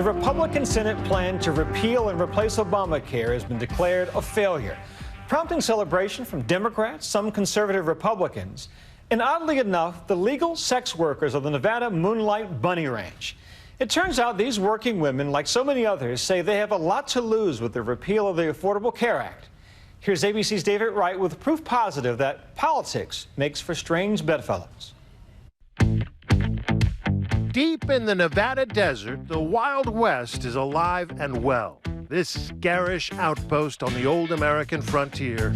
The Republican Senate plan to repeal and replace Obamacare has been declared a failure, prompting celebration from Democrats, some conservative Republicans, and oddly enough, the legal sex workers of the Nevada Moonlight Bunny Ranch. It turns out these working women, like so many others, say they have a lot to lose with the repeal of the Affordable Care Act. Here's ABC's David Wright with proof positive that politics makes for strange bedfellows. Deep in the Nevada desert, the Wild West is alive and well. This garish outpost on the old American frontier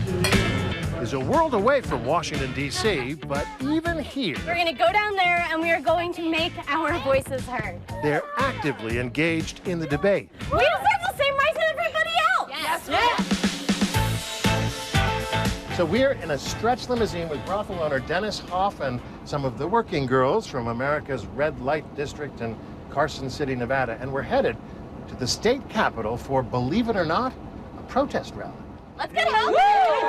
is a world away from Washington, D.C., but even here, we're going to go down there and we are going to make our voices heard. They're actively engaged in the debate. We deserve the same rights as everybody else. Yes. Yes. So we're in a stretch limousine with brothel owner Dennis Hoff and some of the working girls from America's Red Light District in Carson City, Nevada, and we're headed to the state capitol for, believe it or not, a protest rally. Let's get help! Yeah.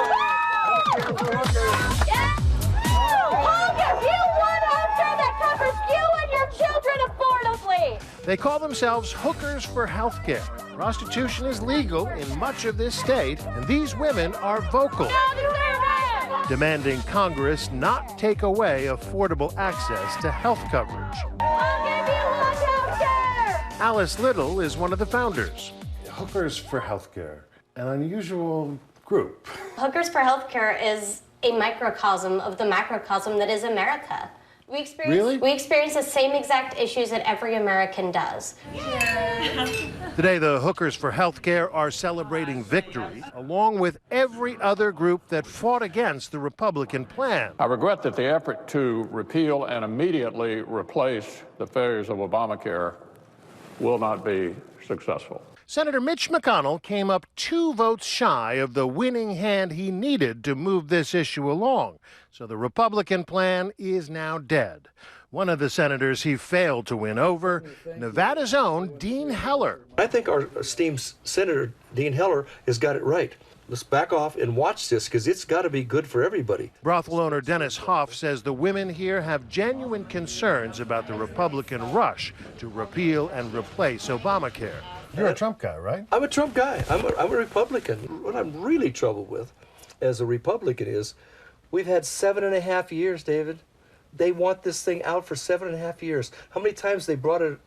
Hooker, you want healthcare that covers you and your children affordably. They call themselves Hookers for Healthcare. Prostitution is legal in much of this state, and these women are vocal, demanding Congress not take away affordable access to health coverage. I'll give you one healthcare! Alice Little is one of the founders. Hookers for Healthcare, an unusual group. Hookers for Healthcare is a microcosm of the macrocosm that is America. We experience the same exact issues that every American does. Today, the Hookers for Healthcare are celebrating victory, along with every other group that fought against the Republican plan. I regret that the effort to repeal and immediately replace the failures of Obamacare will not be successful. Senator Mitch McConnell came up 2 votes shy of the winning hand he needed to move this issue along. So the Republican plan is now dead. One of the senators he failed to win over, Nevada's own Dean Heller. I think our esteemed Senator Dean Heller has got it right. Let's back off and watch this, because it's got to be good for everybody. Brothel owner Dennis Hoff says the women here have genuine concerns about the Republican rush to repeal and replace Obamacare. You're a Trump guy, right? I'm a Trump guy. I'm a Republican. What I'm really troubled with as a Republican is we've had 7.5 years, David. They want this thing out for 7.5 years. How many times they brought it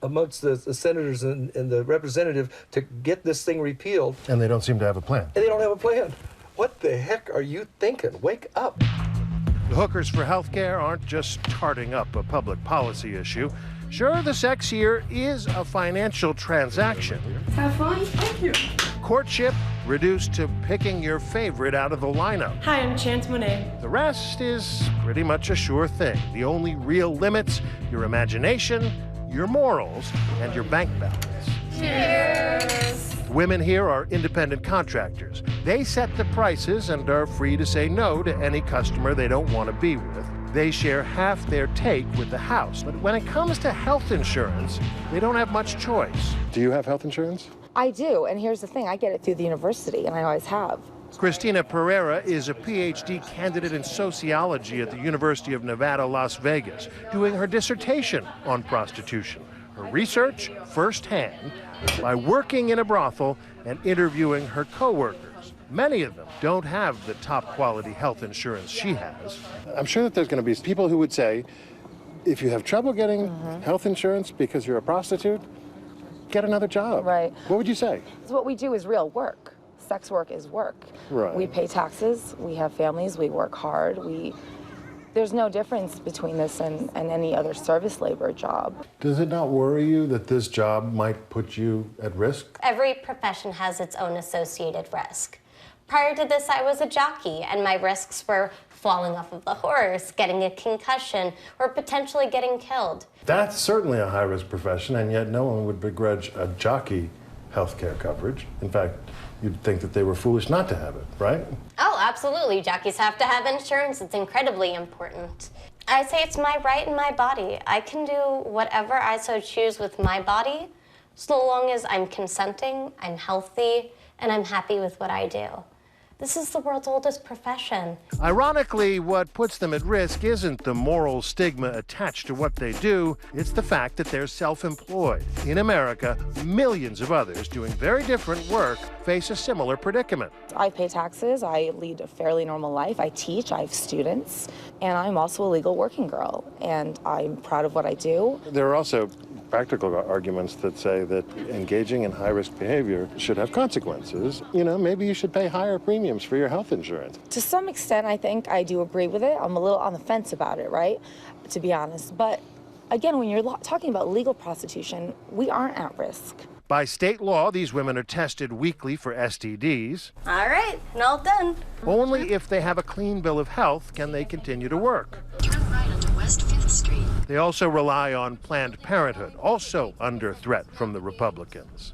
amongst the senators and the representative to get this thing repealed? And they don't seem to have a plan. And they don't have a plan. What the heck are you thinking? Wake up. The Hookers for Healthcare aren't just starting up a public policy issue. Sure, the sex here is a financial transaction. Have fun. Thank you. Courtship reduced to picking your favorite out of the lineup. Hi, I'm Chance Monet. The rest is pretty much a sure thing. The only real limits, your imagination, your morals, and your bank balance. Cheers. Women here are independent contractors. They set the prices and are free to say no to any customer they don't want to be with. They share half their take with the house. But when it comes to health insurance, they don't have much choice. Do you have health insurance? I do, and here's the thing, I get it through the university, and I always have. Christina Pereira is a PhD candidate in sociology at the University of Nevada, Las Vegas, doing her dissertation on prostitution. Her research, firsthand, by working in a brothel and interviewing her coworkers. Many of them don't have the top quality health insurance she has. I'm sure that there's going to be people who would say, if you have trouble getting health insurance because you're a prostitute, get another job. Right. What would you say? So what we do is real work. Sex work is work. Right. We pay taxes, we have families, we work hard, there's no difference between this and any other service labor job. Does it not worry you that this job might put you at risk? Every profession has its own associated risk. Prior to this, I was a jockey, and my risks were falling off of the horse, getting a concussion, or potentially getting killed. That's certainly a high-risk profession, and yet no one would begrudge a jockey health care coverage. In fact, you'd think that they were foolish not to have it, right? Oh, absolutely. Jockeys have to have insurance. It's incredibly important. I say it's my right in my body. I can do whatever I so choose with my body, so long as I'm consenting, I'm healthy, and I'm happy with what I do. This is the world's oldest profession. Ironically, what puts them at risk isn't the moral stigma attached to what they do, it's the fact that they're self-employed. In America, millions of others doing very different work face a similar predicament. I pay taxes, I lead a fairly normal life, I teach, I have students, and I'm also a legal working girl, and I'm proud of what I do. There are also practical arguments that say that engaging in high-risk behavior should have consequences. You know, maybe you should pay higher premiums for your health insurance. To some extent, I think I do agree with it. I'm a little on the fence about it, right? To be honest. But again, when you're talking about legal prostitution, we aren't at risk. By state law, these women are tested weekly for STDs. All right, and all done. Only if they have a clean bill of health can they continue to work. Turn right onto West 5th Street. They also rely on Planned Parenthood, also under threat from the Republicans.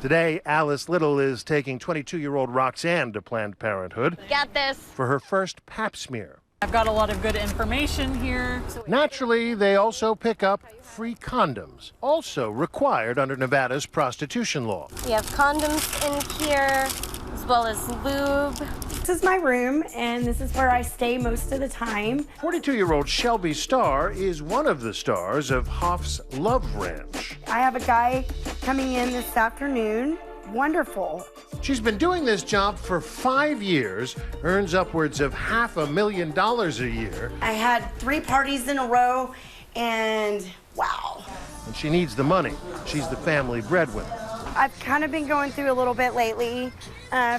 Today, Alice Little is taking 22-year-old Roxanne to Planned Parenthood Got this. for her first pap smear. I've got a lot of good information here. Naturally, they also pick up free condoms, also required under Nevada's prostitution law. We have condoms in here, as well as lube. This is my room, and this is where I stay most of the time. 42-year-old Shelby Starr is one of the stars of Hoff's Love Ranch. I have a guy coming in this afternoon. Wonderful. She's been doing this job for 5 years, earns upwards of $500,000 a year. I had 3 parties in a row, and wow. And she needs the money. She's the family breadwinner. I've kind of been going through a little bit lately.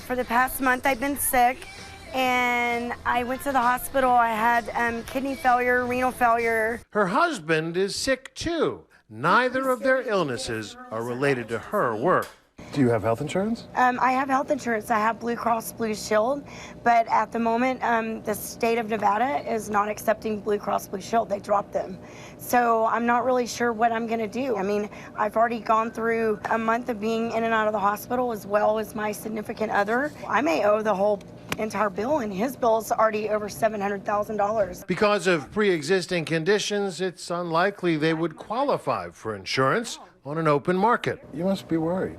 For the past month, I've been sick, and I went to the hospital. I had kidney failure, renal failure. Her husband is sick too. Neither of their illnesses are related to her work. Do you have health insurance? I have health insurance. I have Blue Cross Blue Shield, but at the moment, the state of Nevada is not accepting Blue Cross Blue Shield. They dropped them. So I'm not really sure what I'm gonna do. I mean, I've already gone through a month of being in and out of the hospital, as well as my significant other. I may owe the whole entire bill, and his bill's already over $700,000. Because of pre-existing conditions, it's unlikely they would qualify for insurance on an open market. You must be worried.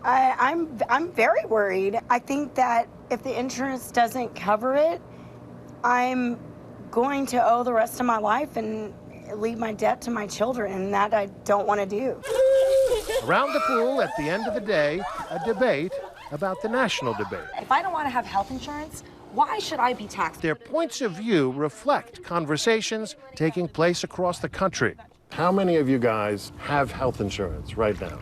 I'm very worried. I think that if the insurance doesn't cover it, I'm going to owe the rest of my life and leave my debt to my children, and that I don't want to do. Around the pool, at the end of the day, a debate about the national debate. If I don't want to have health insurance, why should I be taxed? Their points of view reflect conversations taking place across the country. How many of you guys have health insurance right now?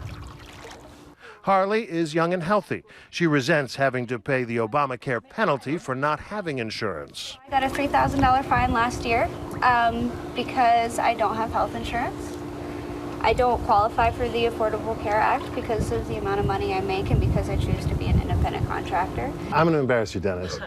Harley is young and healthy. She resents having to pay the Obamacare penalty for not having insurance. I got a $3,000 fine last year because I don't have health insurance. I don't qualify for the Affordable Care Act because of the amount of money I make and because I choose to be an independent contractor. I'm going to embarrass you, Dennis.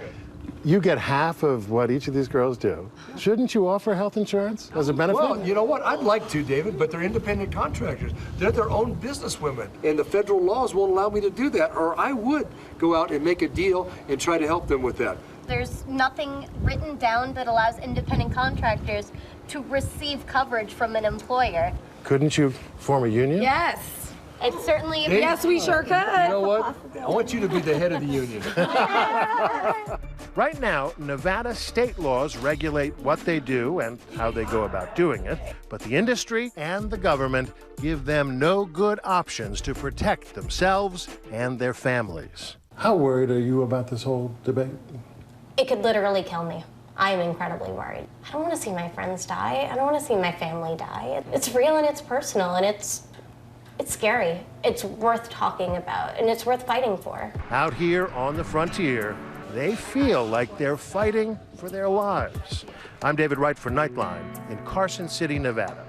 You get half of what each of these girls do. Shouldn't you offer health insurance as a benefit? Well, you know what? I'd like to, David, but they're independent contractors. They're their own businesswomen, and the federal laws won't allow me to do that, or I would go out and make a deal and try to help them with that. There's nothing written down that allows independent contractors to receive coverage from an employer. Couldn't you form a union? Yes. It certainly... Hey, yes, we sure could. You know what? I want you to be the head of the union. Right now, Nevada state laws regulate what they do and how they go about doing it, but the industry and the government give them no good options to protect themselves and their families. How worried are you about this whole debate? It could literally kill me. I'm incredibly worried. I don't want to see my friends die. I don't want to see my family die. It's real and it's personal, and it's scary. It's worth talking about, and it's worth fighting for. Out here on the frontier, they feel like they're fighting for their lives. I'm David Wright for Nightline in Carson City, Nevada.